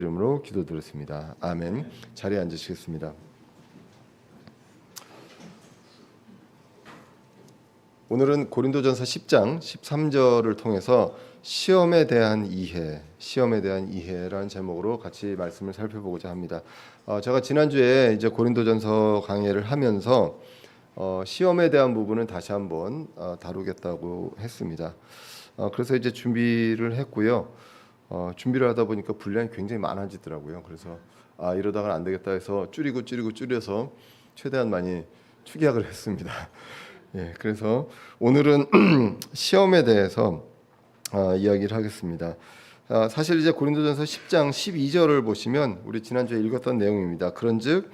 이름으로 기도드렸습니다. 아멘. 자리에 앉으시겠습니다. 오늘은 고린도전서 10장 13절을 통해서 시험에 대한 이해라는 제목으로 같이 말씀을 살펴보고자 합니다. 제가 지난주에 이제 고린도전서 강의를 하면서 시험에 대한 부분은 다시 한번 다루겠다고 했습니다. 그래서 이제 준비를 했고요. 준비를 하다 보니까 분량이 굉장히 많아지더라고요. 그래서 이러다가는 안 되겠다 해서 줄여서 최대한 많이 축약을 했습니다. 예, 그래서 오늘은 시험에 대해서 이야기를 하겠습니다. 사실 이제 고린도전서 10장 12절을 보시면 우리 지난주에 읽었던 내용입니다. 그런즉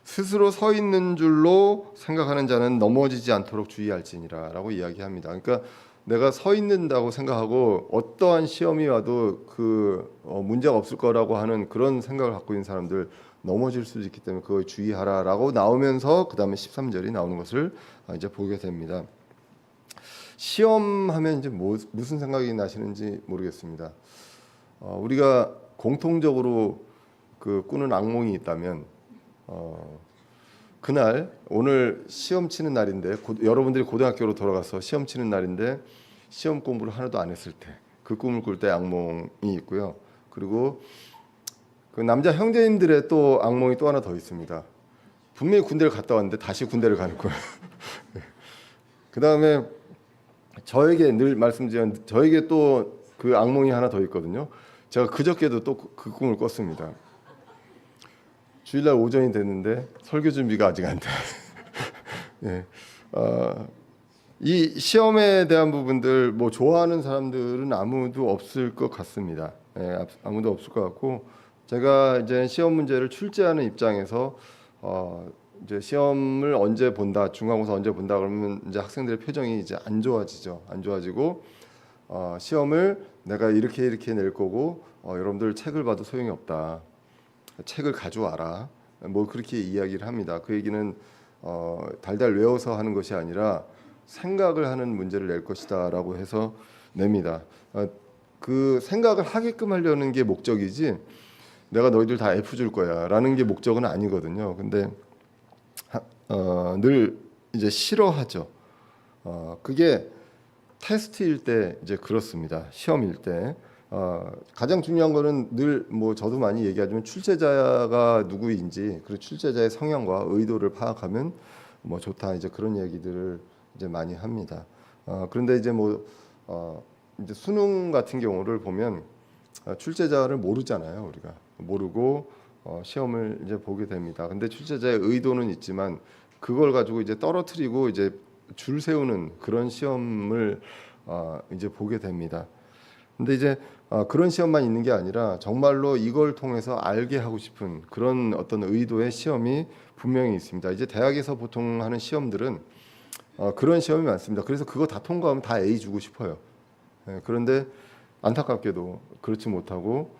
스스로 서 있는 줄로 생각하는 자는 넘어지지 않도록 주의할지니라라고 이야기합니다. 그러니까 내가 서 있는다고 생각하고 어떠한 시험이 와도 문제가 없을 거라고 하는 그런 생각을 갖고 있는 사람들 넘어질 수도 있기 때문에 그걸 주의하라라고 나오면서 그 다음에 13절이 나오는 것을 이제 보게 됩니다. 시험하면 이제 무슨 생각이 나시는지 모르겠습니다. 우리가 공통적으로 꾸는 악몽이 있다면 그날 오늘 시험 치는 날인데 여러분들이 고등학교로 돌아가서 시험 치는 날인데 시험 공부를 하나도 안 했을 때 그 꿈을 꿀 때 악몽이 있고요. 그리고 그 남자 형제님들의 또 악몽이 또 하나 더 있습니다. 분명히 군대를 갔다 왔는데 다시 군대를 가는 거예요. 그 다음에 저에게 늘 말씀드린 저에게 또 그 악몽이 하나 더 있거든요. 제가 그저께도 또 그 꿈을 꿨습니다. 주일날 오전이 됐는데 설교 준비가 아직 안 돼. 예, 이 시험에 대한 부분들 좋아하는 사람들은 아무도 없을 것 같습니다. 예, 아무도 없을 것 같고 제가 이제 시험 문제를 출제하는 입장에서 이제 시험을 언제 본다, 중간고사 언제 본다 그러면 이제 학생들의 표정이 이제 안 좋아지고 시험을 내가 이렇게 낼 거고 여러분들 책을 봐도 소용이 없다. 책을 가져와라. 그렇게 이야기를 합니다. 그 얘기는 달달 외워서 하는 것이 아니라 생각을 하는 문제를 낼 것이다라고 해서 냅니다. 그 생각을 하게끔 하려는 게 목적이지 내가 너희들 다 F 줄 거야라는 게 목적은 아니거든요. 근데 늘 이제 싫어하죠. 그게 테스트일 때 이제 그렇습니다. 시험일 때 가장 중요한 거는 늘 저도 많이 얘기하지만 출제자가 누구인지 그리고 출제자의 성향과 의도를 파악하면 좋다 이제 그런 얘기들을 이제 많이 합니다. 그런데 이제 이제 수능 같은 경우를 보면 출제자를 모르잖아요. 우리가 모르고 시험을 이제 보게 됩니다. 근데 출제자의 의도는 있지만 그걸 가지고 이제 떨어뜨리고 이제 줄 세우는 그런 시험을 이제 보게 됩니다. 근데 이제 그런 시험만 있는 게 아니라 정말로 이걸 통해서 알게 하고 싶은 그런 어떤 의도의 시험이 분명히 있습니다. 이제 대학에서 보통 하는 시험들은 그런 시험이 많습니다. 그래서 그거 다 통과하면 다 A 주고 싶어요. 그런데 안타깝게도 그렇지 못하고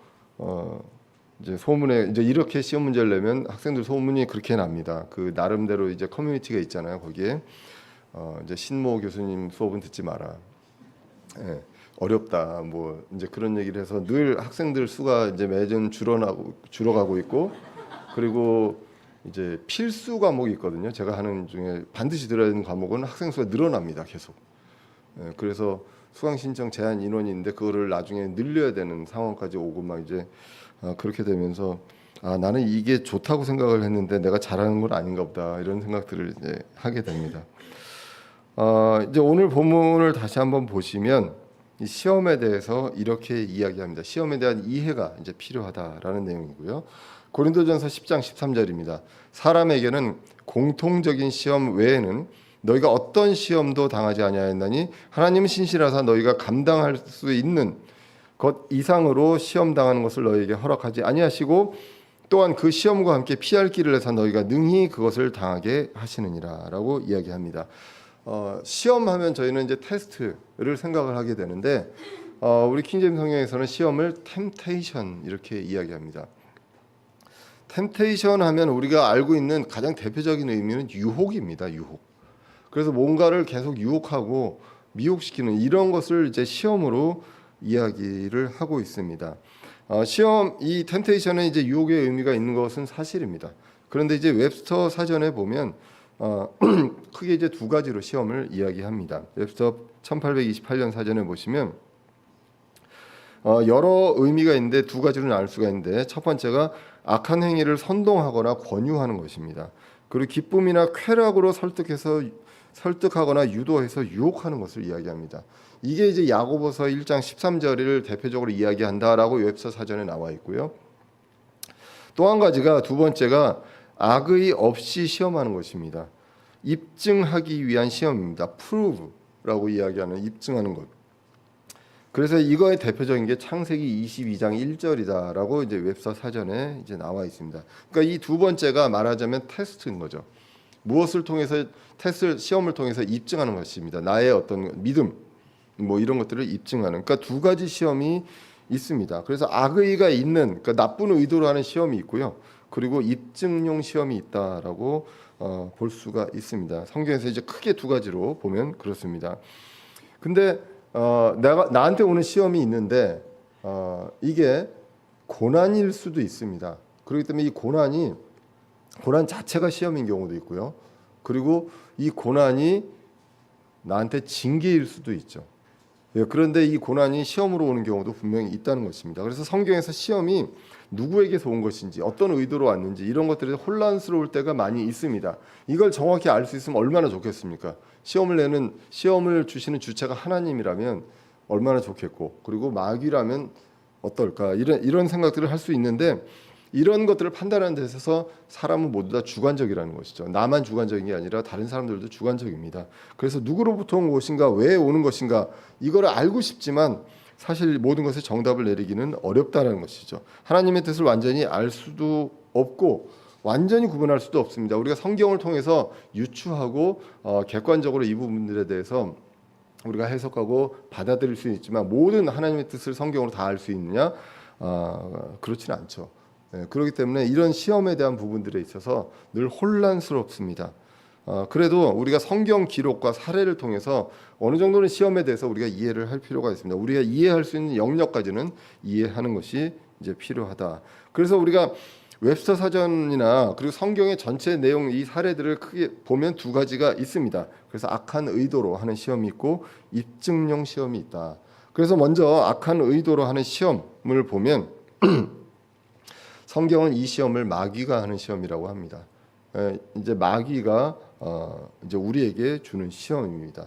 이제 소문에 이제 이렇게 시험 문제를 내면 학생들 소문이 그렇게 납니다. 그 나름대로 이제 커뮤니티가 있잖아요. 거기에 이제 신모 교수님 수업은 듣지 마라. 어렵다. 이제 그런 얘기를 해서 늘 학생들 수가 이제 매년 줄어가고 있고 그리고 이제 필수 과목이 있거든요. 제가 하는 중에 반드시 들어야 되는 과목은 학생 수가 늘어납니다. 계속. 그래서 수강 신청 제한 인원이 있는데 그거를 나중에 늘려야 되는 상황까지 오고 막 이제 그렇게 되면서 나는 이게 좋다고 생각을 했는데 내가 잘하는 건 아닌가 보다 이런 생각들을 이제 하게 됩니다. 이제 오늘 본문을 다시 한번 보시면 이 시험에 대해서 이렇게 이야기합니다. 시험에 대한 이해가 이제 필요하다라는 내용이고요. 고린도전서 10장 13절입니다. 사람에게는 공통적인 시험 외에는 너희가 어떤 시험도 당하지 아니하였나니 하나님은 신실하사 너희가 감당할 수 있는 것 이상으로 시험 당하는 것을 너희에게 허락하지 아니하시고 또한 그 시험과 함께 피할 길을 내사 너희가 능히 그것을 당하게 하시느니라라고 이야기합니다. 시험하면 저희는 이제 테스트를 생각을 하게 되는데 우리 킹제임스 성경에서는 시험을 템테이션 이렇게 이야기합니다. 템테이션 하면 우리가 알고 있는 가장 대표적인 의미는 유혹입니다. 유혹. 그래서 뭔가를 계속 유혹하고 미혹시키는 이런 것을 이제 시험으로 이야기를 하고 있습니다. 시험 이 템테이션에 이제 유혹의 의미가 있는 것은 사실입니다. 그런데 이제 웹스터 사전에 보면 크게 이제 두 가지로 시험을 이야기합니다. 웹스터 1828년 사전에 보시면 여러 의미가 있는데 두 가지로 나눌 수가 있는데, 첫 번째가 악한 행위를 선동하거나 권유하는 것입니다. 그리고 기쁨이나 쾌락으로 설득하거나 유도해서 유혹하는 것을 이야기합니다. 이게 이제 야고보서 1장 13절을 대표적으로 이야기한다라고 웹스터 사전에 나와 있고요. 또 한 가지가, 두 번째가 악의 없이 시험하는 것입니다. 입증하기 위한 시험입니다. prove라고 이야기하는, 입증하는 것. 그래서 이거의 대표적인 게 창세기 22장 1절이다라고 이제 웹스터 사전에 이제 나와 있습니다. 그러니까 이 두 번째가 말하자면 테스트인 거죠. 무엇을 통해서 시험을 통해서 입증하는 것입니다. 나의 어떤 믿음, 뭐 이런 것들을 입증하는. 그러니까 두 가지 시험이 있습니다. 그래서 악의가 있는, 그러니까 나쁜 의도로 하는 시험이 있고요. 그리고 입증용 시험이 있다라고 볼 수가 있습니다. 성경에서 이제 크게 두 가지로 보면 그렇습니다. 근데 나한테 오는 시험이 있는데 이게 고난일 수도 있습니다. 그렇기 때문에 이 고난 자체가 시험인 경우도 있고요. 그리고 이 고난이 나한테 징계일 수도 있죠. 그런데 이 고난이 시험으로 오는 경우도 분명히 있다는 것입니다. 그래서 성경에서 시험이 누구에게서 온 것인지, 어떤 의도로 왔는지, 이런 것들이 혼란스러울 때가 많이 있습니다. 이걸 정확히 알 수 있으면 얼마나 좋겠습니까? 시험을 주시는 주체가 하나님이라면 얼마나 좋겠고, 그리고 마귀라면 어떨까, 이런 생각들을 할 수 있는데, 이런 것들을 판단하는 데 있어서 사람은 모두 다 주관적이라는 것이죠. 나만 주관적인 게 아니라 다른 사람들도 주관적입니다. 그래서 누구로부터 온 것인가, 왜 오는 것인가, 이거를 알고 싶지만 사실 모든 것에 정답을 내리기는 어렵다는 것이죠. 하나님의 뜻을 완전히 알 수도 없고 완전히 구분할 수도 없습니다. 우리가 성경을 통해서 유추하고 객관적으로 이 부분들에 대해서 우리가 해석하고 받아들일 수 있지만, 모든 하나님의 뜻을 성경으로 다 알 수 있느냐? 그렇지는 않죠. 그렇기 때문에 이런 시험에 대한 부분들에 있어서 늘 혼란스럽습니다. 그래도 우리가 성경 기록과 사례를 통해서 어느 정도는 시험에 대해서 우리가 이해를 할 필요가 있습니다. 우리가 이해할 수 있는 영역까지는 이해하는 것이 이제 필요하다. 그래서 우리가 웹스터 사전이나 그리고 성경의 전체 내용, 이 사례들을 크게 보면 두 가지가 있습니다. 그래서 악한 의도로 하는 시험이 있고 입증용 시험이 있다. 그래서 먼저 악한 의도로 하는 시험을 보면 성경은 이 시험을 마귀가 하는 시험이라고 합니다. 이제 마귀가 이제 우리에게 주는 시험입니다.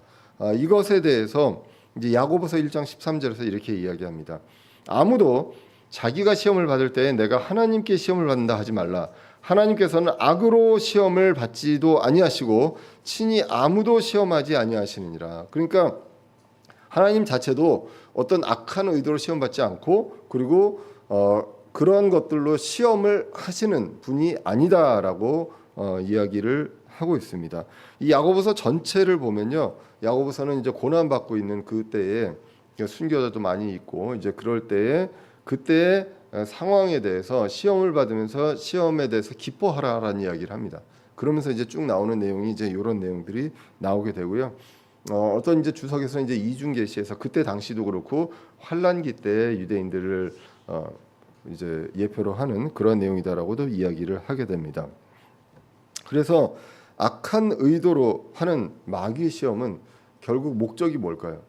이것에 대해서 이제 야고보서 1장 13절에서 이렇게 이야기합니다. 아무도 자기가 시험을 받을 때 내가 하나님께 시험을 받는다 하지 말라. 하나님께서는 악으로 시험을 받지도 아니하시고 친히 아무도 시험하지 아니하시느니라. 그러니까 하나님 자체도 어떤 악한 의도로 시험 받지 않고, 그리고 그러한 것들로 시험을 하시는 분이 아니다라고 이야기를 하고 있습니다. 이 야고보서 전체를 보면요, 야고보서는 이제 고난 받고 있는 그때에 순교자도 많이 있고, 이제 그럴 때에 그때의 상황에 대해서 시험을 받으면서 시험에 대해서 기뻐하라라는 이야기를 합니다. 그러면서 이제 쭉 나오는 내용이 이제 이런 내용들이 나오게 되고요. 어떤 이제 주석에서 이제 이중계시에서 그때 당시도 그렇고 환란기 때 유대인들을 이제 예표로 하는 그런 내용이다라고도 이야기를 하게 됩니다. 그래서 악한 의도로 하는 마귀의 시험은 결국 목적이 뭘까요?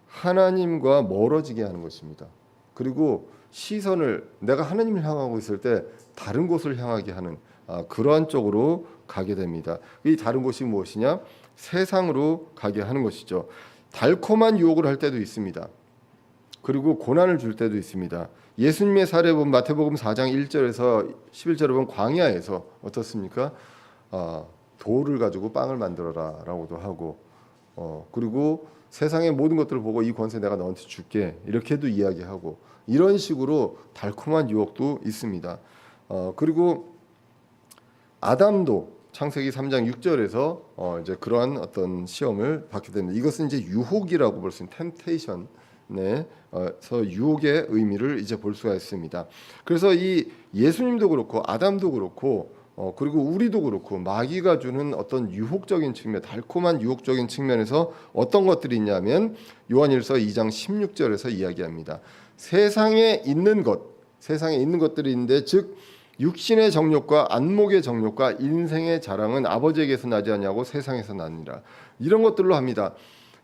하나님과 멀어지게 하는 것입니다. 그리고 시선을 내가 하나님을 향하고 있을 때 다른 곳을 향하게 하는 그러한 쪽으로 가게 됩니다. 이 다른 곳이 무엇이냐? 세상으로 가게 하는 것이죠. 달콤한 유혹을 할 때도 있습니다. 그리고 고난을 줄 때도 있습니다. 예수님의 사례 보면 마태복음 4장 1절에서 11절에 보면 광야에서 어떻습니까? 돌을 가지고 빵을 만들어라 라고도 하고, 그리고 세상의 모든 것들을 보고 이 권세 내가 너한테 줄게 이렇게도 이야기하고, 이런 식으로 달콤한 유혹도 있습니다. 그리고 아담도 창세기 3장 6절에서 이제 그러한 어떤 시험을 받게 됩니다. 이것은 이제 유혹이라고 볼 수 있는 템테이션, 서 유혹의 의미를 이제 볼 수가 있습니다. 그래서 이 예수님도 그렇고 아담도 그렇고 그리고 우리도 그렇고 마귀가 주는 어떤 유혹적인 측면, 달콤한 유혹적인 측면에서 어떤 것들이 있냐면 요한일서 2장 16절에서 이야기합니다. 세상에 있는 것들이 있는데 즉 육신의 정욕과 안목의 정욕과 인생의 자랑은 아버지에게서 나지 않냐고 세상에서 나니라. 이런 것들로 합니다.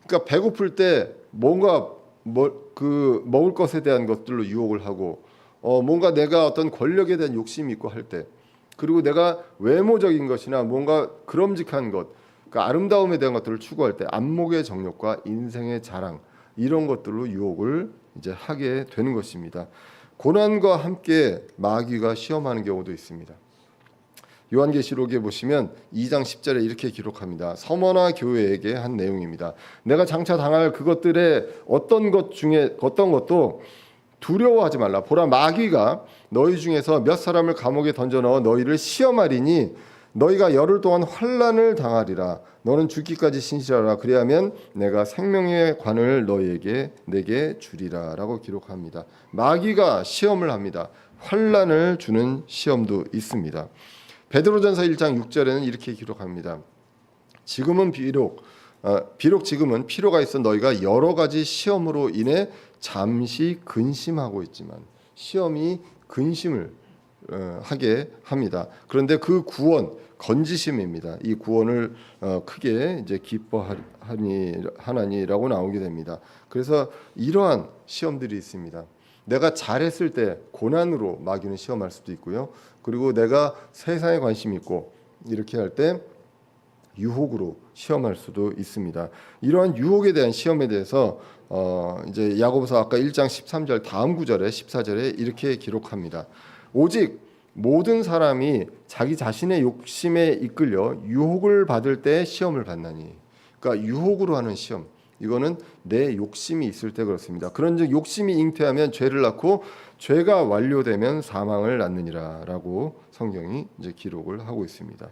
그러니까 배고플 때 뭔가 먹을 것에 대한 것들로 유혹을 하고 뭔가 내가 어떤 권력에 대한 욕심이 있고 할 때, 그리고 내가 외모적인 것이나 뭔가 그럼직한 것, 그러니까 아름다움에 대한 것들을 추구할 때 안목의 정욕과 인생의 자랑, 이런 것들로 유혹을 이제 하게 되는 것입니다. 고난과 함께 마귀가 시험하는 경우도 있습니다. 요한계시록에 보시면 2장 10절에 이렇게 기록합니다. 서머나 교회에게 한 내용입니다. 내가 장차 당할 그것들의 어떤 것도 두려워하지 말라. 보라, 마귀가 너희 중에서 몇 사람을 감옥에 던져 넣어 너희를 시험하리니 너희가 열흘 동안 환난을 당하리라. 너는 죽기까지 신실하라. 그리하면 내가 생명의 관을 내게 주리라라고 기록합니다. 마귀가 시험을 합니다. 환난을 주는 시험도 있습니다. 베드로전서 1장 6절에는 이렇게 기록합니다. 지금은 비록 지금은 필요가 있어 너희가 여러 가지 시험으로 인해 잠시 근심하고 있지만, 시험이 근심을 하게 합니다. 그런데 그 구원, 건지심입니다. 이 구원을 크게 이제 기뻐하니라고 나오게 됩니다. 그래서 이러한 시험들이 있습니다. 내가 잘했을 때 고난으로 마귀는 시험할 수도 있고요. 그리고 내가 세상에 관심 있고 이렇게 할 때 유혹으로 시험할 수도 있습니다. 이러한 유혹에 대한 시험에 대해서 이제 야고보서 아까 1장 13절 다음 구절에 14절에 이렇게 기록합니다. 오직 모든 사람이 자기 자신의 욕심에 이끌려 유혹을 받을 때 시험을 받나니. 그러니까 유혹으로 하는 시험, 이거는 내 욕심이 있을 때 그렇습니다. 그런즉 욕심이 잉태하면 죄를 낳고 죄가 완료되면 사망을 낳느니라라고 성경이 이제 기록을 하고 있습니다.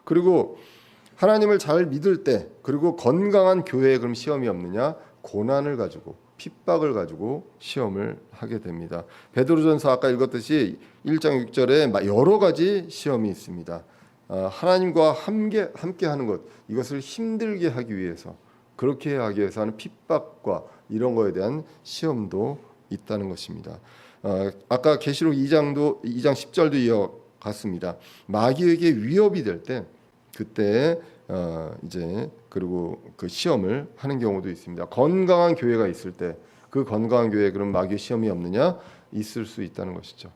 그리고 하나님을 잘 믿을 때, 그리고 건강한 교회에 그럼 시험이 없느냐? 고난을 가지고, 핍박을 가지고 시험을 하게 됩니다. 베드로전서 아까 읽었듯이 1장 6절에 여러 가지 시험이 있습니다. 하나님과 함께하는 것, 이것을 힘들게 하기 위해서, 그렇게 하기 위해서 하는 핍박과 이런 거에 대한 시험도 있다는 것입니다. 아까 계시록 2장 10절도 이어갔습니다. 마귀에게 위협이 될 때, 그때 이제 그리고 그 시험을 하는 경우도 있습니다. 건강한 교회가 있을 때, 그 건강한 교회에 그럼 마귀 시험이 없느냐? 있을 수 있다는 것이죠.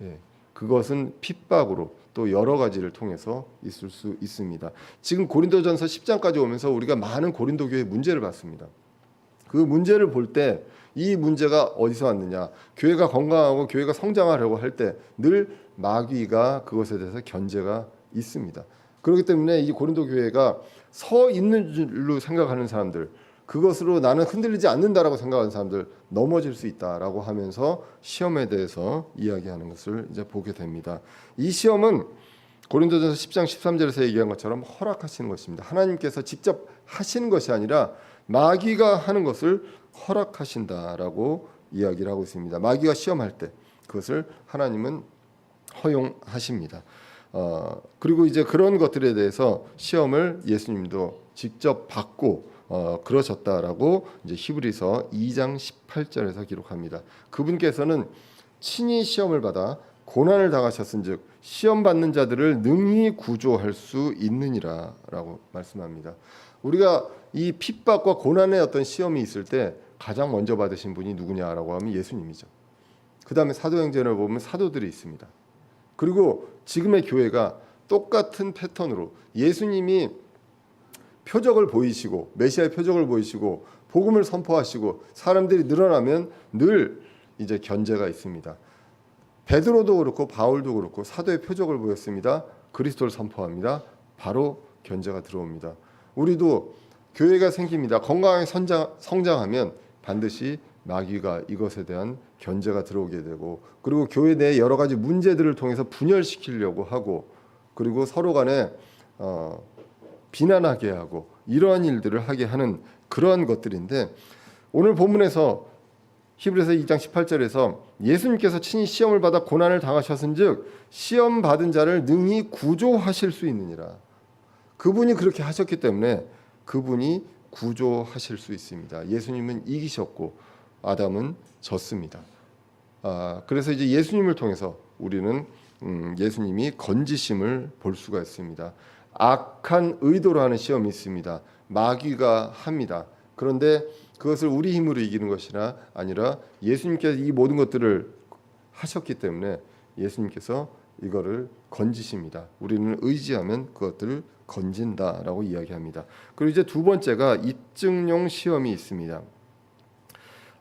예, 그것은 핍박으로 또 여러 가지를 통해서 있을 수 있습니다. 지금 고린도전서 10장까지 오면서 우리가 많은 고린도 교회 문제를 봤습니다. 그 문제를 볼 때 이 문제가 어디서 왔느냐? 교회가 건강하고 교회가 성장하려고 할 때 늘 마귀가 그것에 대해서 견제가 있습니다. 그렇기 때문에 이 고린도 교회가 서 있는 줄로 생각하는 사람들, 그것으로 나는 흔들리지 않는다라고 생각하는 사람들 넘어질 수 있다라고 하면서 시험에 대해서 이야기하는 것을 이제 보게 됩니다. 이 시험은 고린도전서 10장 13절에서 얘기한 것처럼 허락하시는 것입니다. 하나님께서 직접 하시는 것이 아니라 마귀가 하는 것을 허락하신다라고 이야기를 하고 있습니다. 마귀가 시험할 때 그것을 하나님은 허용하십니다. 그리고 이제 그런 것들에 대해서 시험을 예수님도 직접 받고 그러셨다라고 이제 히브리서 2장 18절에서 기록합니다. 그분께서는 친히 시험을 받아 고난을 당하셨은즉 시험 받는 자들을 능히 구조할 수 있느니라라고 말씀합니다. 우리가 이 핍박과 고난의 어떤 시험이 있을 때 가장 먼저 받으신 분이 누구냐라고 하면 예수님이죠. 그 다음에 사도행전을 보면 사도들이 있습니다. 그리고 지금의 교회가 똑같은 패턴으로 예수님이 표적을 보이시고 메시아의 표적을 보이시고 복음을 선포하시고 사람들이 늘어나면 늘 이제 견제가 있습니다. 베드로도 그렇고 바울도 그렇고 사도의 표적을 보였습니다. 그리스도를 선포합니다. 바로 견제가 들어옵니다. 우리도 교회가 생깁니다. 건강하게 성장하면 반드시 마귀가 이것에 대한 견제가 들어오게 되고, 그리고 교회 내에 여러 가지 문제들을 통해서 분열시키려고 하고, 그리고 서로 간에 비난하게 하고 이러한 일들을 하게 하는 그러한 것들인데, 오늘 본문에서 히브리서 2장 18절에서 예수님께서 친히 시험을 받아 고난을 당하셨은즉 시험 받은 자를 능히 구조하실 수 있느니라. 그분이 그렇게 하셨기 때문에 그분이 구조하실 수 있습니다. 예수님은 이기셨고 아담은 졌습니다. 그래서 이제 예수님을 통해서 우리는 예수님이 건지심을 볼 수가 있습니다. 악한 의도로 하는 시험이 있습니다. 마귀가 합니다. 그런데 그것을 우리 힘으로 이기는 것이나 아니라 예수님께서 이 모든 것들을 하셨기 때문에 예수님께서 이거를 건지십니다. 우리는 의지하면 그것들을 건진다라고 이야기합니다. 그리고 이제 두 번째가 입증용 시험이 있습니다.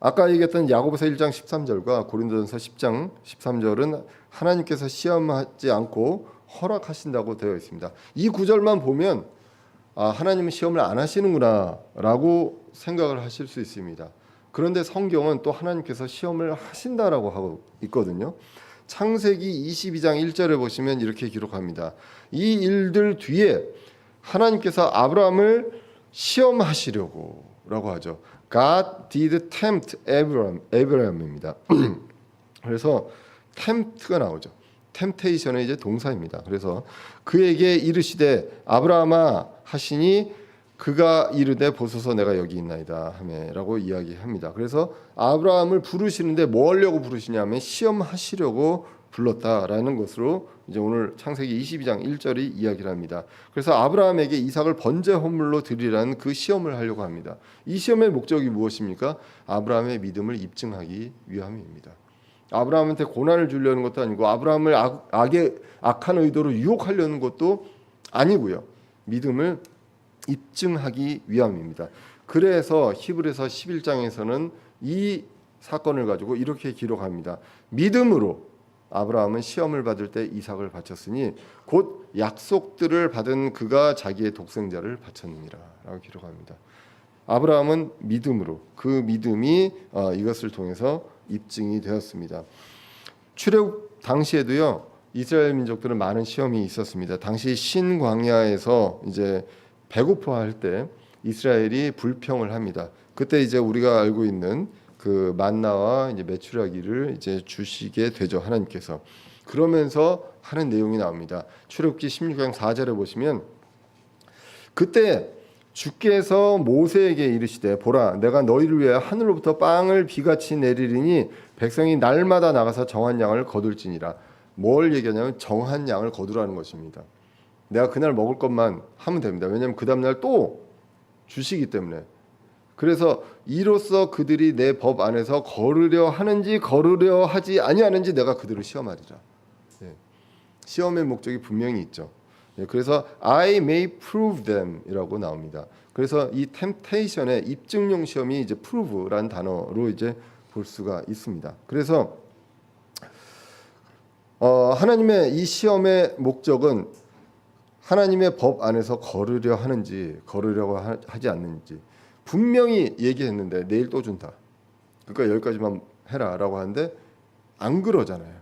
아까 얘기했던 야고보서 1장 13절과 고린도전서 10장 13절은 하나님께서 시험하지 않고 허락하신다고 되어 있습니다. 이 구절만 보면 하나님은 시험을 안 하시는구나라고 생각을 하실 수 있습니다. 그런데 성경은 또 하나님께서 시험을 하신다라고 하고 있거든요. 창세기 22장 1절에 보시면 이렇게 기록합니다. 이 일들 뒤에 하나님께서 아브라함을 시험하시려고라고 하죠. God did tempt Abraham입니다. 그래서 tempt가 나오죠. temptation의 이제 동사입니다. 그래서 그에게 이르시되 아브라함아 하시니 그가 이르되 보소서 내가 여기 있나이다 하매라고 이야기합니다. 그래서 아브라함을 부르시는데 뭐 하려고 부르시냐면 시험하시려고 불렀다라는 것으로 이제 오늘 창세기 22장 1절이 이야기를 합니다. 그래서 아브라함에게 이삭을 번제 헌물로 드리라는 그 시험을 하려고 합니다. 이 시험의 목적이 무엇입니까? 아브라함의 믿음을 입증하기 위함입니다. 아브라함한테 고난을 주려는 것도 아니고 아브라함을 악한 의도로 유혹하려는 것도 아니고요. 믿음을 입증하기 위함입니다. 그래서 히브리서 11장에서는 이 사건을 가지고 이렇게 기록합니다. 믿음으로 아브라함은 시험을 받을 때 이삭을 바쳤으니 곧 약속들을 받은 그가 자기의 독생자를 바쳤느니라 라고 기록합니다. 아브라함은 믿음으로 그 믿음이 이것을 통해서 입증이 되었습니다. 출애굽 당시에도요. 이스라엘 민족들은 많은 시험이 있었습니다. 당시 신광야에서 이제 배고파할 때 이스라엘이 불평을 합니다. 그때 이제 우리가 알고 있는 그 만나와 이제 메추라기를 이제 주시게 되죠. 하나님께서. 그러면서 하는 내용이 나옵니다. 출애굽기 16장 4절에 보시면 그때 주께서 모세에게 이르시되 보라 내가 너희를 위하여 하늘로부터 빵을 비같이 내리리니 백성이 날마다 나가서 정한 양을 거둘지니라. 뭘 얘기하냐면 정한 양을 거두라는 것입니다. 내가 그날 먹을 것만 하면 됩니다. 왜냐하면 그 다음날 또 주시기 때문에. 그래서 이로써 그들이 내 법 안에서 걸으려 하는지 걸으려 하지 아니하는지 내가 그들을 시험하리라. 시험의 목적이 분명히 있죠. 그래서 I may prove them이라고 나옵니다. 그래서 이 temptation의 입증용 시험이 이제 prove라는 단어로 이제 볼 수가 있습니다. 그래서 하나님의 이 시험의 목적은 하나님의 법 안에서 걸으려 하는지 걸으려고 하지 않는지 분명히 얘기했는데 내일 또 준다. 그러니까 여기까지만 해라라고 하는데 안 그러잖아요.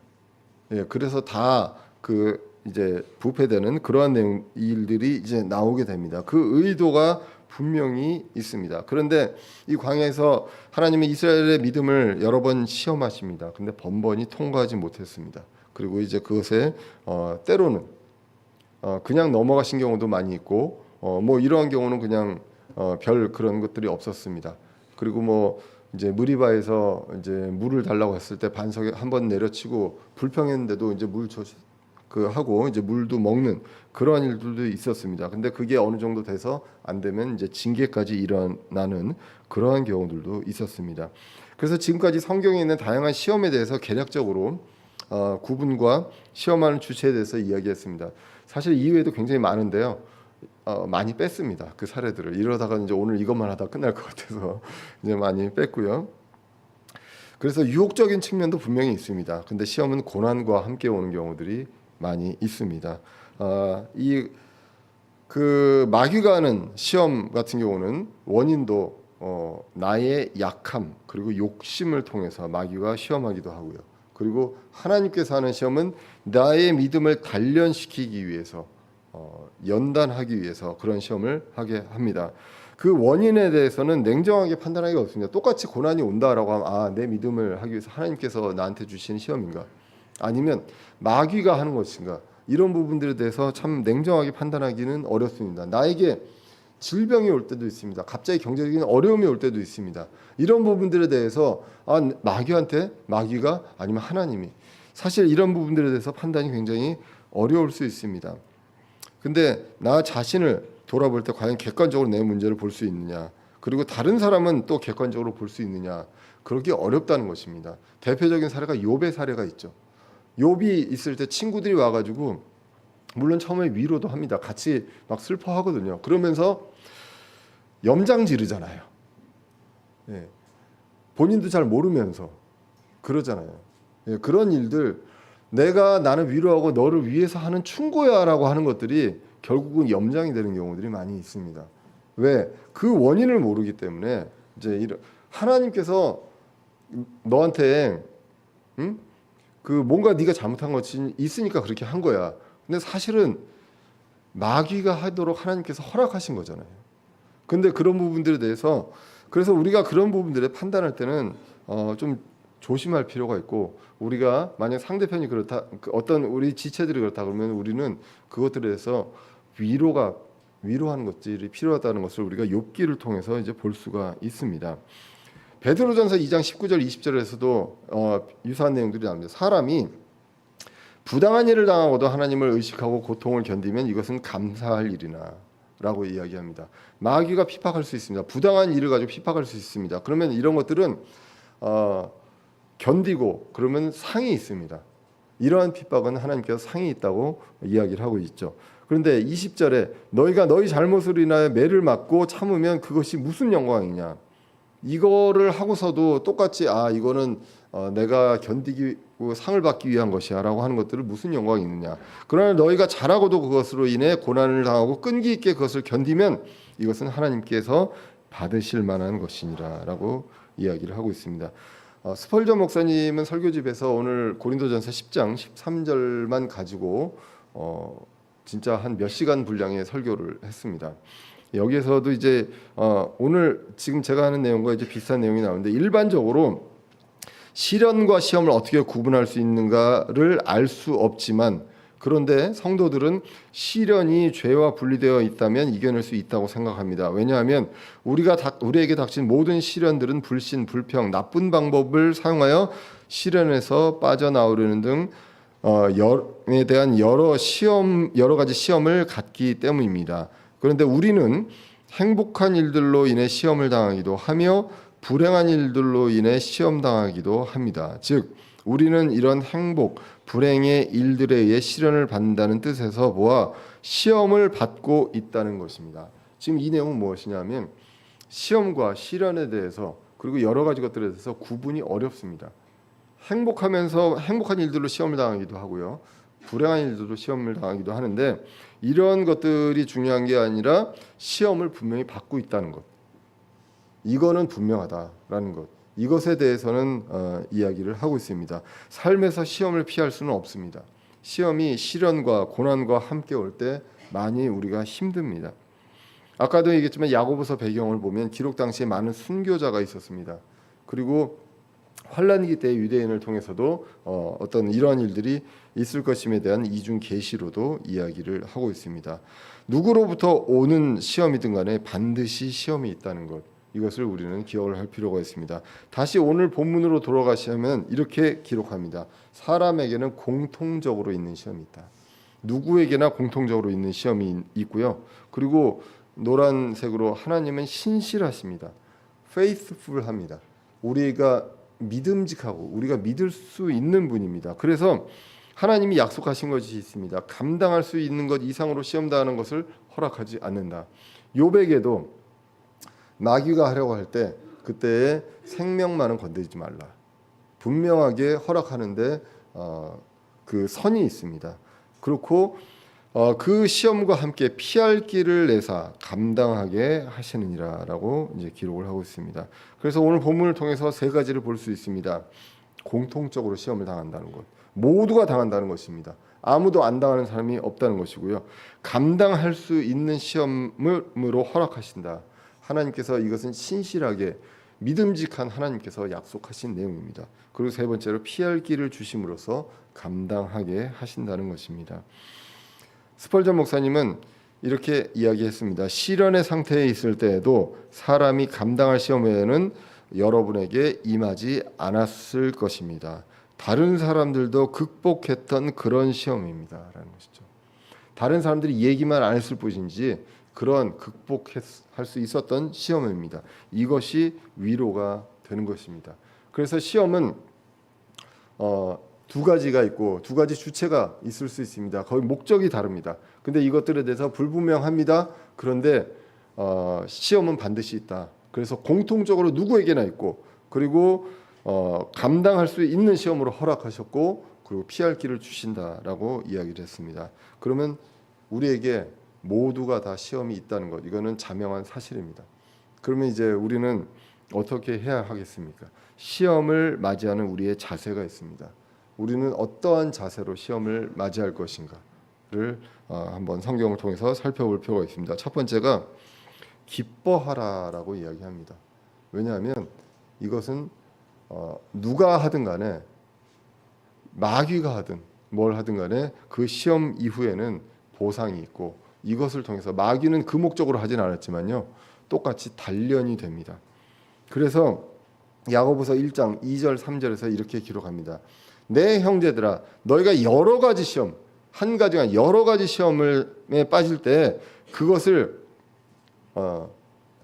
그래서 다 그 이제 부패되는 그러한 내용 일들이 이제 나오게 됩니다. 그 의도가 분명히 있습니다. 그런데 이 광야에서 하나님은 이스라엘의 믿음을 여러 번 시험하십니다. 근데 번번이 통과하지 못했습니다. 그리고 이제 그것에 때로는 그냥 넘어가신 경우도 많이 있고 뭐 이러한 경우는 그냥 별 그런 것들이 없었습니다. 그리고 뭐 이제 무리바에서 이제 물을 달라고 했을 때 반석에 한번 내려치고 불평했는데도 이제 물 하고 이제 물도 먹는 그러한 일들도 있었습니다. 근데 그게 어느 정도 돼서 안 되면 이제 징계까지 일어나는 그러한 경우들도 있었습니다. 그래서 지금까지 성경에 있는 다양한 시험에 대해서 개략적으로 구분과 시험하는 주체에 대해서 이야기했습니다. 사실 이외에도 굉장히 많은데요. 많이 뺐습니다. 그 사례들을. 이러다가 이제 오늘 이것만 하다 끝날 것 같아서 이제 많이 뺐고요. 그래서 유혹적인 측면도 분명히 있습니다. 근데 시험은 고난과 함께 오는 경우들이 많이 있습니다. 이 그 마귀가 하는 시험 같은 경우는 원인도 나의 약함 그리고 욕심을 통해서 마귀가 시험하기도 하고요. 그리고 하나님께서 하는 시험은 나의 믿음을 단련시키기 위해서 연단하기 위해서 그런 시험을 하게 합니다. 그 원인에 대해서는 냉정하게 판단하기가 없습니다. 똑같이 고난이 온다라고 하면 내 믿음을 하기 위해서 하나님께서 나한테 주시는 시험인가? 아니면 마귀가 하는 것인가? 이런 부분들에 대해서 참 냉정하게 판단하기는 어렵습니다. 나에게 질병이 올 때도 있습니다. 갑자기 경제적인 어려움이 올 때도 있습니다. 이런 부분들에 대해서 마귀가 아니면 하나님이, 사실 이런 부분들에 대해서 판단이 굉장히 어려울 수 있습니다. 근데 나 자신을 돌아볼 때 과연 객관적으로 내 문제를 볼 수 있느냐, 그리고 다른 사람은 또 객관적으로 볼 수 있느냐, 그러기 어렵다는 것입니다. 대표적인 사례가 욥의 사례가 있죠. 욥이 있을 때 친구들이 와가지고, 물론 처음에 위로도 합니다. 같이 막 슬퍼하거든요. 그러면서 염장 지르잖아요. 예. 본인도 잘 모르면서 그러잖아요. 예. 그런 일들, 나는 위로하고 너를 위해서 하는 충고야라고 하는 것들이 결국은 염장이 되는 경우들이 많이 있습니다. 왜? 그 원인을 모르기 때문에. 이제 하나님께서 너한테 그 뭔가 네가 잘못한 것이 있으니까 그렇게 한 거야. 근데 사실은 마귀가 하도록 하나님께서 허락하신 거잖아요. 근데 그런 부분들에 대해서, 그래서 우리가 그런 부분들에 판단할 때는 좀 조심할 필요가 있고, 우리가 만약 상대편이 그렇다, 어떤 우리 지체들이 그렇다 그러면 우리는 그것들에 대해서 위로하는 것들이 필요하다는 것을 우리가 욥기를 통해서 이제 볼 수가 있습니다. 베드로전서 2장 19절 20절에서도 유사한 내용들이 나옵니다. 사람이 부당한 일을 당하고도 하나님을 의식하고 고통을 견디면 이것은 감사할 일이나 라고 이야기합니다. 마귀가 핍박할 수 있습니다. 부당한 일을 가지고 핍박할 수 있습니다. 그러면 이런 것들은 견디고 그러면 상이 있습니다. 이러한 핍박은 하나님께서 상이 있다고 이야기를 하고 있죠. 그런데 20절에 너희가 너희 잘못으로 인하여 매를 맞고 참으면 그것이 무슨 영광이냐, 이거를 하고서도 똑같이 이거는 내가 견디고 상을 받기 위한 것이야 라고 하는 것들을 무슨 영광이 있느냐, 그러나 너희가 잘하고도 그것으로 인해 고난을 당하고 끈기 있게 그것을 견디면 이것은 하나님께서 받으실 만한 것이니라 라고 이야기를 하고 있습니다. 스펄전 목사님은 설교집에서 오늘 고린도전서 10장 13절만 가지고 진짜 한 몇 시간 분량의 설교를 했습니다. 여기에서도 이제 오늘 지금 제가 하는 내용과 이제 비슷한 내용이 나오는데, 일반적으로 시련과 시험을 어떻게 구분할 수 있는가를 알 수 없지만, 그런데 성도들은 시련이 죄와 분리되어 있다면 이겨낼 수 있다고 생각합니다. 왜냐하면 우리에게 닥친 모든 시련들은 불신, 불평, 나쁜 방법을 사용하여 시련에서 빠져나오려는 등 에 대한 여러 가지 시험을 갖기 때문입니다. 그런데 우리는 행복한 일들로 인해 시험을 당하기도 하며 불행한 일들로 인해 시험 당하기도 합니다. 즉 우리는 이런 행복, 불행의 일들에 의해 시련을 받는다는 뜻에서 보아 시험을 받고 있다는 것입니다. 지금 이 내용은 무엇이냐면, 시험과 시련에 대해서, 그리고 여러 가지 것들에 대해서 구분이 어렵습니다. 행복한 일들로 시험을 당하기도 하고요, 불행한 일들로 시험을 당하기도 하는데, 이런 것들이 중요한 게 아니라 시험을 분명히 받고 있다는 것, 이거는 분명하다라는 것, 이것에 대해서는 이야기를 하고 있습니다. 삶에서 시험을 피할 수는 없습니다. 시험이 시련과 고난과 함께 올 때 많이 우리가 힘듭니다. 아까도 얘기했지만 야고보서 배경을 보면 기록 당시에 많은 순교자가 있었습니다. 그리고 환란기 때 유대인을 통해서도 어떤 이러한 일들이 있을 것임에 대한 이중 계시로도 이야기를 하고 있습니다. 누구로부터 오는 시험이든 간에 반드시 시험이 있다는 것, 이것을 우리는 기억을 할 필요가 있습니다. 다시 오늘 본문으로 돌아가시면 이렇게 기록합니다. 사람에게는 공통적으로 있는 시험이 있다. 누구에게나 공통적으로 있는 시험이 있고요. 그리고 노란색으로 하나님은 신실하십니다. faithful합니다. 우리가 믿음직하고 우리가 믿을 수 있는 분입니다. 그래서 하나님이 약속하신 것이 있습니다. 감당할 수 있는 것 이상으로 시험 당하는 것을 허락하지 않는다. 욥에게도 마귀가 하려고 할 때 그때의 생명만은 건드리지 말라, 분명하게 허락하는데 그 선이 있습니다. 그렇고 그 시험과 함께 피할 길을 내사 감당하게 하시느니라라고 이제 기록을 하고 있습니다. 그래서 오늘 본문을 통해서 세 가지를 볼 수 있습니다. 공통적으로 시험을 당한다는 것, 모두가 당한다는 것입니다. 아무도 안 당하는 사람이 없다는 것이고요. 감당할 수 있는 시험으로 허락하신다. 하나님께서 이것은 신실하게 믿음직한 하나님께서 약속하신 내용입니다. 그리고 세 번째로 피할 길을 주심으로써 감당하게 하신다는 것입니다. 스펄전 목사님은 이렇게 이야기했습니다. 시련의 상태에 있을 때에도 사람이 감당할 시험 외에는 여러분에게 임하지 않았을 것입니다. 다른 사람들도 극복했던 그런 시험입니다라는 것이죠. 다른 사람들이 얘기만 안 했을 뿐이지 그런 극복할 수 있었던 시험입니다. 이것이 위로가 되는 것입니다. 그래서 시험은 두 가지가 있고 두 가지 주체가 있을 수 있습니다. 거의 목적이 다릅니다. 근데 이것들에 대해서 불분명합니다. 그런데 시험은 반드시 있다. 그래서 공통적으로 누구에게나 있고, 그리고 감당할 수 있는 시험으로 허락하셨고, 그리고 피할 길을 주신다라고 이야기를 했습니다. 그러면 우리에게 모두가 다 시험이 있다는 것, 이거는 자명한 사실입니다. 그러면 이제 우리는 어떻게 해야 하겠습니까? 시험을 맞이하는 우리의 자세가 있습니다. 우리는 어떠한 자세로 시험을 맞이할 것인가를 한번 성경을 통해서 살펴볼 필요가 있습니다. 첫 번째가 기뻐하라라고 이야기합니다. 왜냐하면 이것은 누가 하든 간에, 마귀가 하든 뭘 하든 간에 그 시험 이후에는 보상이 있고, 이것을 통해서 마귀는 그 목적으로 하진 않았지만요, 똑같이 단련이 됩니다. 그래서 야고보서 1장 2절 3절에서 이렇게 기록합니다. 내 형제들아, 너희가 여러 가지 시험, 한 가지가 여러 가지 시험에 빠질 때 그것을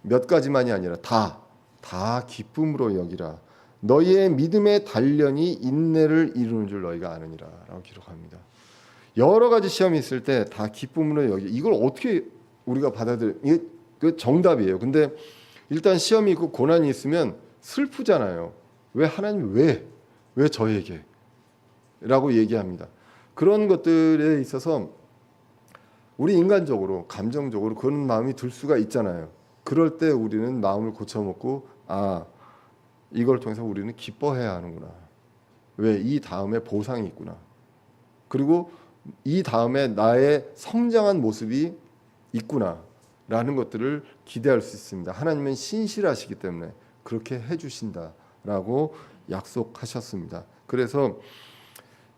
몇 가지만이 아니라 다 기쁨으로 여기라. 너희의 믿음의 단련이 인내를 이루는 줄 너희가 아느니라 라고 기록합니다. 여러 가지 시험이 있을 때 다 기쁨으로 여기, 이걸 어떻게 우리가 이게 그 정답이에요. 근데 일단 시험이 있고 고난이 있으면 슬프잖아요. 왜 하나님 왜 저에게? 라고 얘기합니다. 그런 것들에 있어서 우리 인간적으로, 감정적으로 그런 마음이 들 수가 있잖아요. 그럴 때 우리는 마음을 고쳐먹고, 이걸 통해서 우리는 기뻐해야 하는구나. 왜? 이 다음에 보상이 있구나. 그리고 이 다음에 나의 성장한 모습이 있구나 라는 것들을 기대할 수 있습니다. 하나님은 신실하시기 때문에 그렇게 해주신다라고 약속하셨습니다. 그래서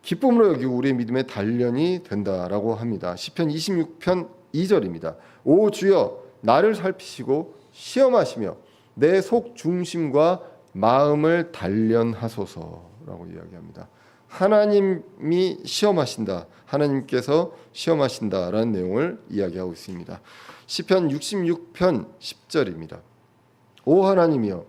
기쁨으로 여기고 우리의 믿음의 단련이 된다라고 합니다. 시편 26편 2절입니다. 오 주여, 나를 살피시고 시험하시며 내 속 중심과 마음을 단련하소서라고 이야기합니다. 하나님이 시험하신다, 하나님께서 시험하신다라는 내용을 이야기하고 있습니다. 시편 66편 10절입니다. 오 하나님이여,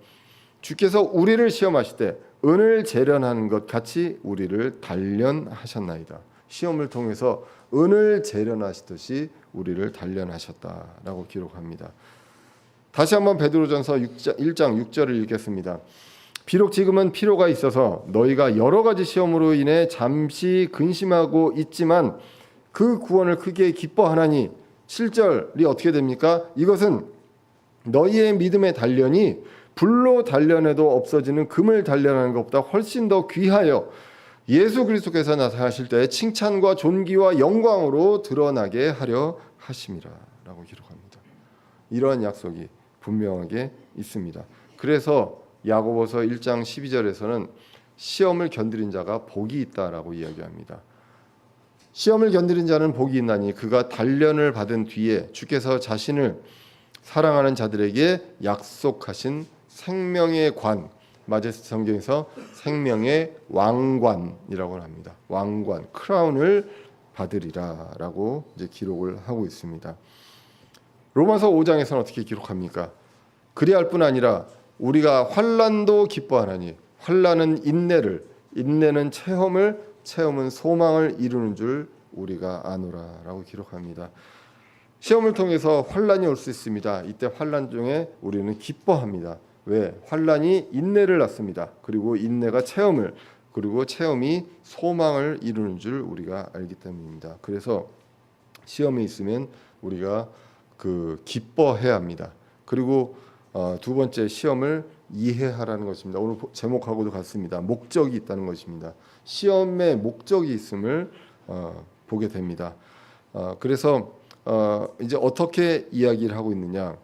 주께서 우리를 시험하실 때 은을 재련하는 것 같이 우리를 단련하셨나이다. 시험을 통해서 은을 재련하시듯이 우리를 단련하셨다라고 기록합니다. 다시 한번 베드로전서 1장 6절을 읽겠습니다. 비록 지금은 필요가 있어서 너희가 여러 가지 시험으로 인해 잠시 근심하고 있지만 그 구원을 크게 기뻐하나니, 7절이 어떻게 됩니까? 이것은 너희의 믿음의 단련이 불로 단련해도 없어지는 금을 단련하는 것보다 훨씬 더 귀하여 예수 그리스도께서 나타나실 때 칭찬과 존귀와 영광으로 드러나게 하려 하심이라 라고 기록합니다. 이러한 약속이 분명하게 있습니다. 그래서 야고보서 1장 12절에서는 시험을 견디는 자가 복이 있다라고 이야기합니다. 시험을 견디는 자는 복이 있나니 그가 단련을 받은 뒤에 주께서 자신을 사랑하는 자들에게 약속하신 생명의 관, 마제스트 성경에서 생명의 왕관이라고 합니다. 왕관, 크라운을 받으리라라고 이제 기록을 하고 있습니다. 로마서 5장에서는 어떻게 기록합니까? 그리할 뿐 아니라 우리가 환난도 기뻐하나니, 환난은 인내를, 인내는 체험을, 체험은 소망을 이루는 줄 우리가 아노라라고 기록합니다. 시험을 통해서 환난이 올 수 있습니다. 이때 환난 중에 우리는 기뻐합니다. 왜? 환난이 인내를 낳습니다. 그리고 인내가 체험을, 그리고 체험이 소망을 이루는 줄 우리가 알기 때문입니다. 그래서 시험이 있으면 우리가 기뻐해야 합니다. 그리고 두 번째, 시험을 이해하라는 것입니다. 오늘 제목하고도 같습니다. 목적이 있다는 것입니다. 시험의 목적이 있음을 보게 됩니다. 그래서 이제 어떻게 이야기를 하고 있느냐?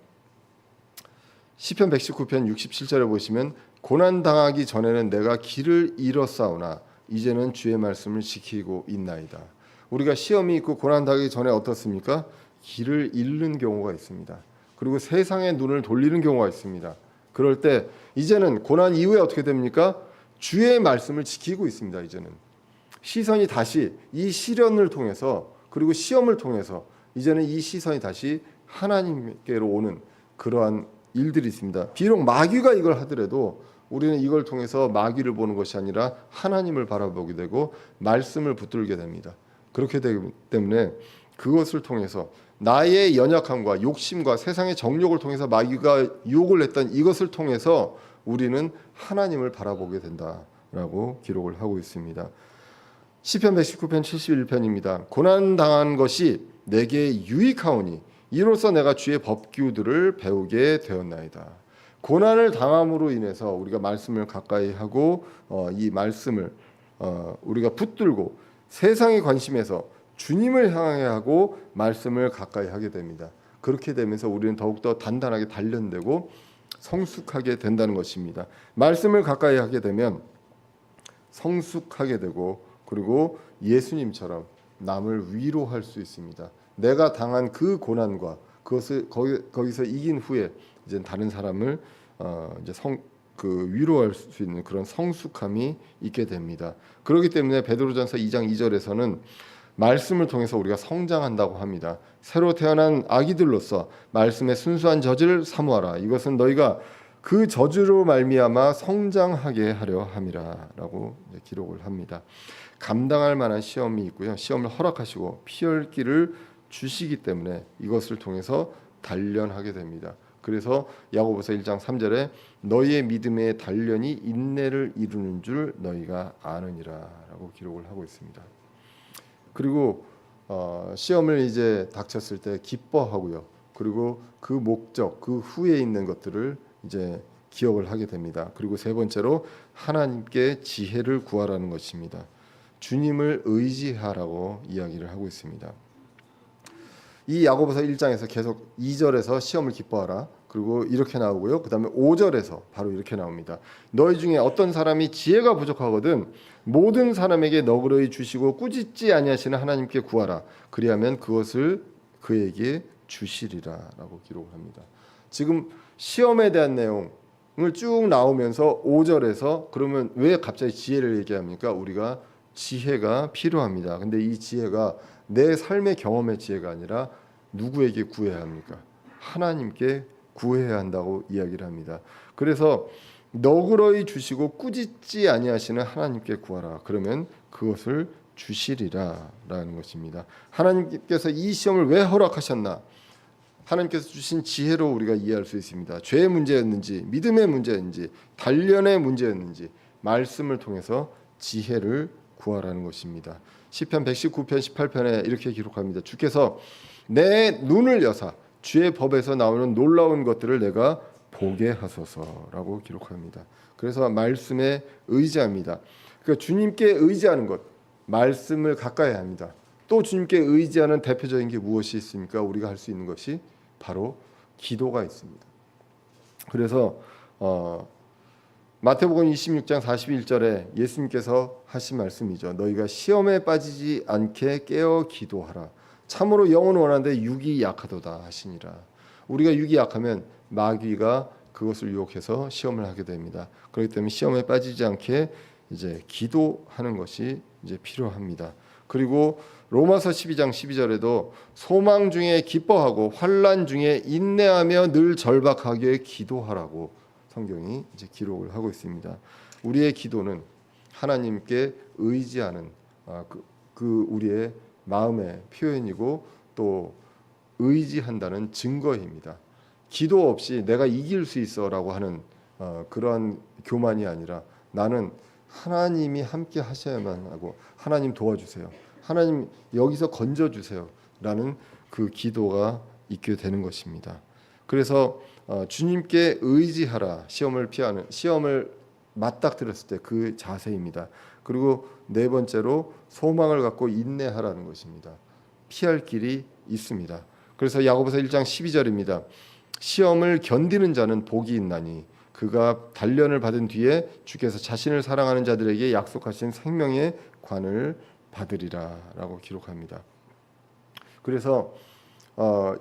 시편 119편 67절에 보시면 고난 당하기 전에는 내가 길을 잃었사오나 이제는 주의 말씀을 지키고 있나이다. 우리가 시험이 있고 고난 당하기 전에 어떻습니까? 길을 잃는 경우가 있습니다. 그리고 세상의 눈을 돌리는 경우가 있습니다. 그럴 때 이제는 고난 이후에 어떻게 됩니까? 주의 말씀을 지키고 있습니다. 이제는 시선이 다시 이 시련을 통해서 그리고 시험을 통해서 이제는 이 시선이 다시 하나님께로 오는 그러한 일들이 있습니다. 비록 마귀가 이걸 하더라도 우리는 이걸 통해서 마귀를 보는 것이 아니라 하나님을 바라보게 되고 말씀을 붙들게 됩니다. 그렇게 되기 때문에 그것을 통해서 나의 연약함과 욕심과 세상의 정욕을 통해서 마귀가 유혹을 했던 이것을 통해서 우리는 하나님을 바라보게 된다라고 기록을 하고 있습니다. 시편 119편 71편입니다. 고난 당한 것이 내게 유익하오니 이로써 내가 주의 법규들을 배우게 되었나이다. 고난을 당함으로 인해서 우리가 말씀을 가까이 하고 이 말씀을 우리가 붙들고 세상의 관심에서 주님을 향해 하고 말씀을 가까이 하게 됩니다. 그렇게 되면서 우리는 더욱더 단단하게 단련되고 성숙하게 된다는 것입니다. 말씀을 가까이 하게 되면 성숙하게 되고 그리고 예수님처럼 남을 위로할 수 있습니다. 내가 당한 그 고난과 그것을 거기서 이긴 후에 이제 다른 사람을 이제 위로할 수 있는 그런 성숙함이 있게 됩니다. 그렇기 때문에 베드로전서 2장 2절에서는 말씀을 통해서 우리가 성장한다고 합니다. 새로 태어난 아기들로서 말씀의 순수한 젖을 사모하라. 이것은 너희가 그 젖으로 말미암아 성장하게 하려 함이라라고 기록을 합니다. 감당할 만한 시험이 있고요. 시험을 허락하시고 피할 길을 주시기 때문에 이것을 통해서 단련하게 됩니다. 그래서 야고보서 1장 3절에 너희의 믿음의 단련이 인내를 이루는 줄 너희가 아느니라라고 기록을 하고 있습니다. 그리고 시험을 이제 닥쳤을 때 기뻐하고요. 그리고 그 목적, 그 후에 있는 것들을 이제 기억을 하게 됩니다. 그리고 세 번째로 하나님께 지혜를 구하라는 것입니다. 주님을 의지하라고 이야기를 하고 있습니다. 이 야고보서 1장에서 계속 2절에서 시험을 기뻐하라. 그리고 이렇게 나오고요. 그 다음에 5절에서 바로 이렇게 나옵니다. 너희 중에 어떤 사람이 지혜가 부족하거든 모든 사람에게 너그러이 주시고 꾸짖지 아니하시는 하나님께 구하라. 그리하면 그것을 그에게 주시리라 라고 기록을 합니다. 지금 시험에 대한 내용을 쭉 나오면서 5절에서 그러면 왜 갑자기 지혜를 얘기합니까? 우리가 지혜가 필요합니다. 근데 이 지혜가 내 삶의 경험의 지혜가 아니라 누구에게 구해야 합니까? 하나님께 구해야 한다고 이야기를 합니다. 그래서 너그러이 주시고 꾸짖지 아니하시는 하나님께 구하라. 그러면 그것을 주시리라라는 것입니다. 하나님께서 이 시험을 왜 허락하셨나? 하나님께서 주신 지혜로 우리가 이해할 수 있습니다. 죄의 문제였는지 믿음의 문제였는지 단련의 문제였는지 말씀을 통해서 지혜를 구하라는 것입니다. 시편 119편 18편에 이렇게 기록합니다. 주께서 내 눈을 여사 주의 법에서 나오는 놀라운 것들을 내가 보게 하소서라고 기록합니다. 그래서 말씀에 의지합니다. 그러니까 주님께 의지하는 것, 말씀을 가까이 합니다. 또 주님께 의지하는 대표적인 게 무엇이 있습니까? 우리가 할 수 있는 것이 바로 기도가 있습니다. 그래서 마태복음 26장 41절에 예수님께서 하신 말씀이죠. 너희가 시험에 빠지지 않게 깨어 기도하라. 참으로 영은 원하는데 육이 약하도다 하시니라. 우리가 육이 약하면 마귀가 그것을 유혹해서 시험을 하게 됩니다. 그렇기 때문에 시험에 빠지지 않게 이제 기도하는 것이 이제 필요합니다. 그리고 로마서 12장 12절에도 소망 중에 기뻐하고 환난 중에 인내하며 늘 절박하게 기도하라고 성경이 이제 기록을 하고 있습니다. 우리의 기도는 하나님께 의지하는 그 우리의 마음의 표현이고 또 의지한다는 증거입니다. 기도 없이 내가 이길 수 있어라고 하는 그러한 교만이 아니라 나는 하나님이 함께 하셔야만 하고 하나님 도와주세요. 하나님 여기서 건져주세요라는 그 기도가 있게 되는 것입니다. 그래서 주님께 의지하라. 시험을 맞닥뜨렸을 때 그 자세입니다. 그리고 네 번째로 소망을 갖고 인내하라는 것입니다. 피할 길이 있습니다. 그래서 야고보서 1장 12절입니다. 시험을 견디는 자는 복이 있나니 그가 단련을 받은 뒤에 주께서 자신을 사랑하는 자들에게 약속하신 생명의 관을 받으리라 라고 기록합니다. 그래서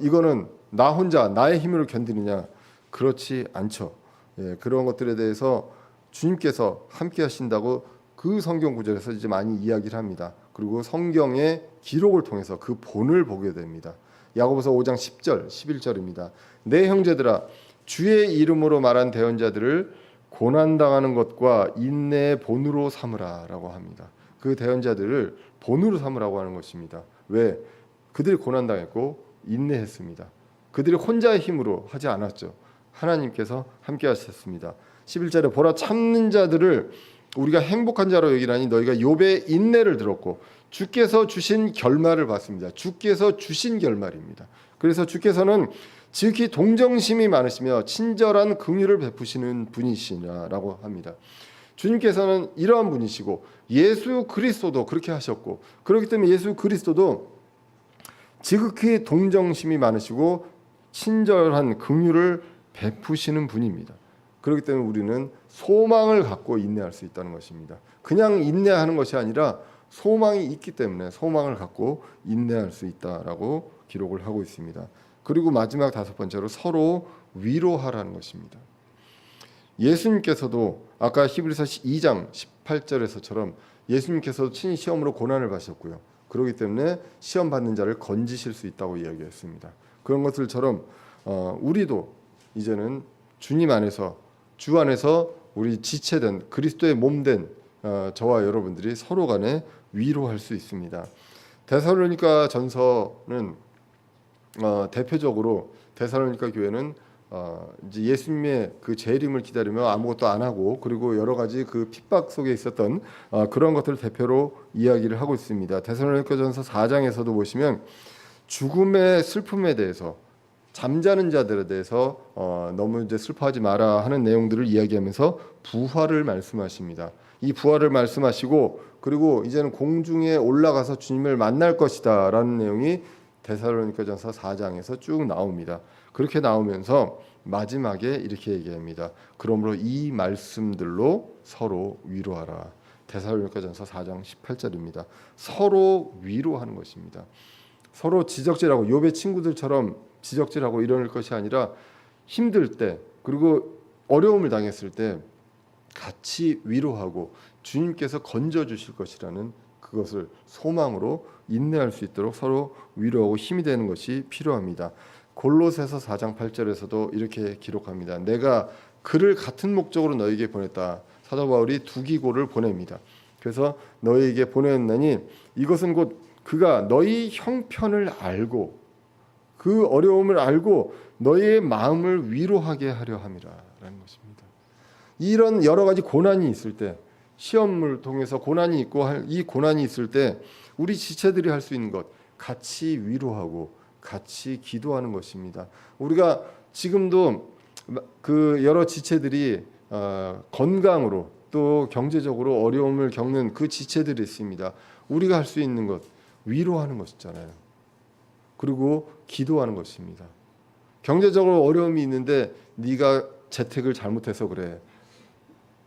이거는 나 혼자 나의 힘으로 견디느냐? 그렇지 않죠. 예, 그런 것들에 대해서 주님께서 함께 하신다고 그 성경 구절에서 이제 많이 이야기를 합니다. 그리고 성경의 기록을 통해서 그 본을 보게 됩니다. 야고보서 5장 10절, 11절입니다. 내 형제들아, 주의 이름으로 말한 대언자들을 고난당하는 것과 인내의 본으로 삼으라라고 합니다. 그 대언자들을 본으로 삼으라고 하는 것입니다. 왜? 그들이 고난당했고 인내했습니다. 그들이 혼자의 힘으로 하지 않았죠. 하나님께서 함께 하셨습니다. 11절에 보라, 참는 자들을 우리가 행복한 자로 여기라니 너희가 욥의 인내를 들었고 주께서 주신 결말을 봤습니다. 주께서 주신 결말입니다. 그래서 주께서는 지극히 동정심이 많으시며 친절한 긍휼을 베푸시는 분이시라고 합니다. 주님께서는 이러한 분이시고 예수 그리스도도 그렇게 하셨고, 그렇기 때문에 예수 그리스도도 지극히 동정심이 많으시고 친절한 긍휼을 베푸시는 분입니다. 그렇기 때문에 우리는 소망을 갖고 인내할 수 있다는 것입니다. 그냥 인내하는 것이 아니라 소망이 있기 때문에 소망을 갖고 인내할 수 있다라고 기록을 하고 있습니다. 그리고 마지막 다섯 번째로 서로 위로하라는 것입니다. 예수님께서도 아까 히브리서 2장 18절에서처럼 예수님께서도 친히 시험으로 고난을 받으셨고요. 그렇기 때문에 시험 받는 자를 건지실 수 있다고 이야기했습니다. 그런 것들처럼 우리도 이제는 주님 안에서, 주 안에서 우리 지체된 그리스도의 몸된 저와 여러분들이 서로 간에 위로할 수 있습니다. 데살로니가 전서는 대표적으로 데살로니가 교회는 이제 예수님의 그 재림을 기다리며 아무것도 안 하고, 그리고 여러 가지 그 핍박 속에 있었던 그런 것들을 대표로 이야기를 하고 있습니다. 데살로니가전서 4장에서도 보시면 죽음의 슬픔에 대해서, 잠자는 자들에 대해서 너무 이제 슬퍼하지 마라 하는 내용들을 이야기하면서 부활을 말씀하십니다. 이 부활을 말씀하시고, 그리고 이제는 공중에 올라가서 주님을 만날 것이다라는 내용이 데살로니가전서 4장에서 쭉 나옵니다. 그렇게 나오면서 마지막에 이렇게 얘기합니다. 그러므로 이 말씀들로 서로 위로하라. 데살로니가전서 4장 18절입니다. 서로 위로하는 것입니다. 서로 지적질하고 욥의 친구들처럼 지적질하고 이럴 것이 아니라 힘들 때, 그리고 어려움을 당했을 때 같이 위로하고 주님께서 건져 주실 것이라는 그것을 소망으로 인내할 수 있도록 서로 위로하고 힘이 되는 것이 필요합니다. 골로새서 4장 8절에서도 이렇게 기록합니다. 내가 그를 같은 목적으로 너에게 보냈다. 사도 바울이 두기고를 보냅니다. 그래서 너희에게 보냈나니 이것은 곧 그가 너희 형편을 알고 그 어려움을 알고 너희의 마음을 위로하게 하려 함이라라는 것입니다. 이런 여러 가지 고난이 있을 때, 시험을 통해서 고난이 있고 이 고난이 있을 때 우리 지체들이 할 수 있는 것, 같이 위로하고 같이 기도하는 것입니다. 우리가 지금도 그 여러 지체들이 건강으로 또 경제적으로 어려움을 겪는 그 지체들이 있습니다. 우리가 할 수 있는 것, 위로하는 것이잖아요. 그리고 기도하는 것입니다. 경제적으로 어려움이 있는데 네가 재택을 잘못해서 그래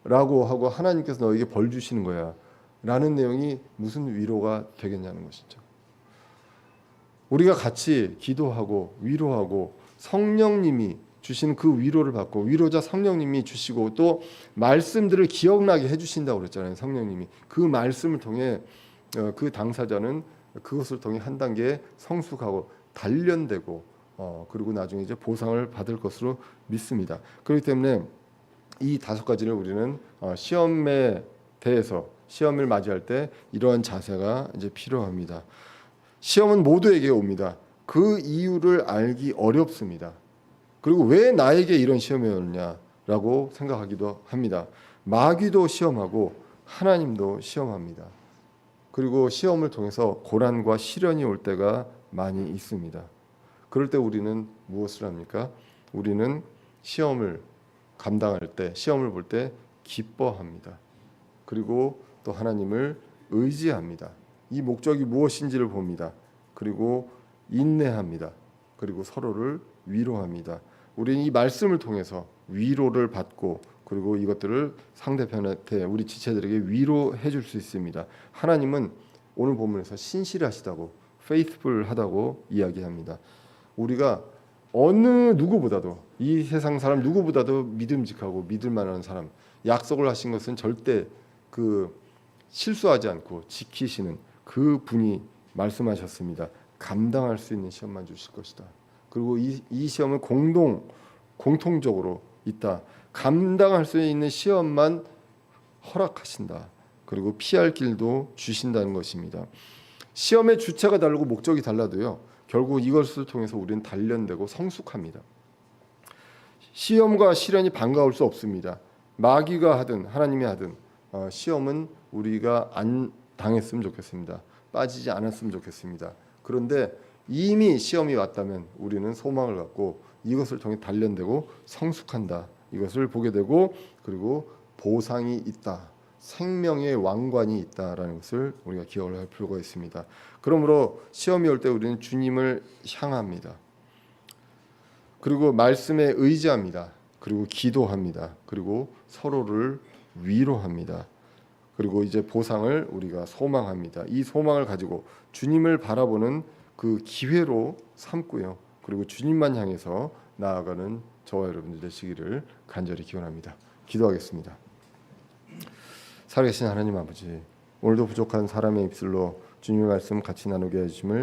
라고 하고 하나님께서 너에게 벌 주시는 거야 라는 내용이 무슨 위로가 되겠냐는 것이죠. 우리가 같이 기도하고 위로하고 성령님이 주시는 그 위로를 받고, 위로자 성령님이 주시고 또 말씀들을 기억나게 해주신다고 그랬잖아요. 성령님이 그 말씀을 통해 그 당사자는 그것을 통해 한 단계 성숙하고 단련되고 그리고 나중에 이제 보상을 받을 것으로 믿습니다. 그렇기 때문에 이 다섯 가지를 우리는 시험에 대해서, 시험을 맞이할 때 이러한 자세가 이제 필요합니다. 시험은 모두에게 옵니다. 그 이유를 알기 어렵습니다. 그리고 왜 나에게 이런 시험이 오느냐라고 생각하기도 합니다. 마귀도 시험하고 하나님도 시험합니다. 그리고 시험을 통해서 고난과 시련이 올 때가 많이 있습니다. 그럴 때 우리는 무엇을 합니까? 우리는 시험을 감당할 때, 시험을 볼 때 기뻐합니다. 그리고 또 하나님을 의지합니다. 이 목적이 무엇인지를 봅니다. 그리고 인내합니다. 그리고 서로를 위로합니다. 우리는 이 말씀을 통해서 위로를 받고, 그리고 이것들을 상대편한테, 우리 지체들에게 위로해 줄 수 있습니다. 하나님은 오늘 본문에서 신실하시다고, faithful하다고 이야기합니다. 우리가 어느 누구보다도 이 세상 사람 누구보다도 믿음직하고 믿을 만한 사람, 약속을 하신 것은 절대 그 실수하지 않고 지키시는 그 분이 말씀하셨습니다. 감당할 수 있는 시험만 주실 것이다. 그리고 이 시험은 공통적으로 있다. 감당할 수 있는 시험만 허락하신다. 그리고 피할 길도 주신다는 것입니다. 시험의 주체가 다르고 목적이 달라도요, 결국 이것을 통해서 우리는 단련되고 성숙합니다. 시험과 시련이 반가울 수 없습니다. 마귀가 하든 하나님이 하든 시험은 우리가 안 당했으면 좋겠습니다. 빠지지 않았으면 좋겠습니다. 그런데 이미 시험이 왔다면 우리는 소망을 갖고 이것을 통해 단련되고 성숙한다. 이것을 보게 되고, 그리고 보상이 있다. 생명의 왕관이 있다라는 것을 우리가 기억을 할 필요가 있습니다. 그러므로 시험이 올 때 우리는 주님을 향합니다. 그리고 말씀에 의지합니다. 그리고 기도합니다. 그리고 서로를 위로합니다. 그리고 이제 보상을 우리가 소망합니다. 이 소망을 가지고 주님을 바라보는 그 기회로 삼고요. 그리고 주님만 향해서 나아가는 저와 여러분들 되시기를 간절히 기원합니다. 기도하겠습니다. 살아계신 하나님 아버지, 오늘도 부족한 사람의 입술로 주님의 말씀 같이 나누게 해주심을